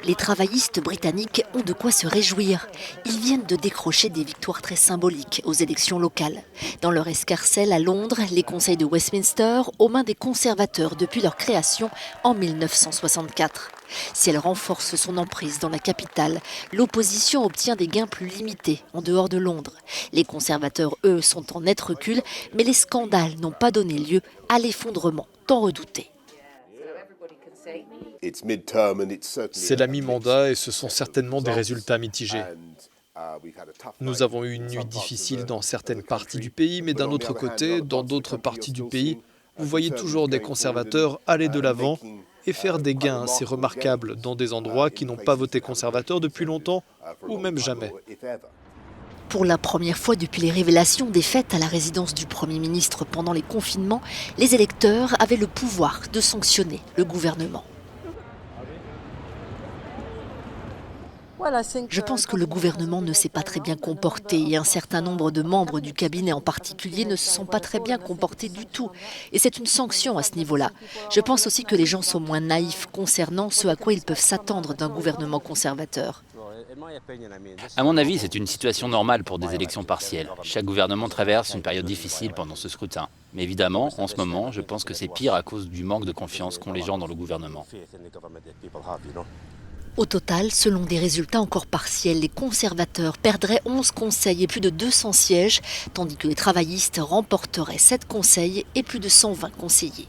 Les travaillistes britanniques ont de quoi se réjouir. Ils viennent de décrocher des victoires très symboliques aux élections locales. Dans leur escarcelle à Londres, les conseils de Westminster aux mains des conservateurs depuis leur création en 1964. Si elle renforce son emprise dans la capitale, l'opposition obtient des gains plus limités en dehors de Londres. Les conservateurs, eux, sont en net recul, mais les scandales n'ont pas donné lieu à l'effondrement tant redouté. C'est la mi-mandat et ce sont certainement des résultats mitigés. Nous avons eu une nuit difficile dans certaines parties du pays, mais d'un autre côté, dans d'autres parties du pays, vous voyez toujours des conservateurs aller de l'avant et faire des gains assez remarquables dans des endroits qui n'ont pas voté conservateur depuis longtemps ou même jamais. Pour la première fois depuis les révélations des faits à la résidence du Premier ministre pendant les confinements, les électeurs avaient le pouvoir de sanctionner le gouvernement. Je pense que le gouvernement ne s'est pas très bien comporté et un certain nombre de membres du cabinet en particulier ne se sont pas très bien comportés du tout. Et c'est une sanction à ce niveau-là. Je pense aussi que les gens sont moins naïfs concernant ce à quoi ils peuvent s'attendre d'un gouvernement conservateur. À mon avis, c'est une situation normale pour des élections partielles. Chaque gouvernement traverse une période difficile pendant ce scrutin. Mais évidemment, en ce moment, je pense que c'est pire à cause du manque de confiance qu'ont les gens dans le gouvernement. Au total, selon des résultats encore partiels, les conservateurs perdraient 11 conseils et plus de 200 sièges, tandis que les travaillistes remporteraient 7 conseils et plus de 120 conseillers.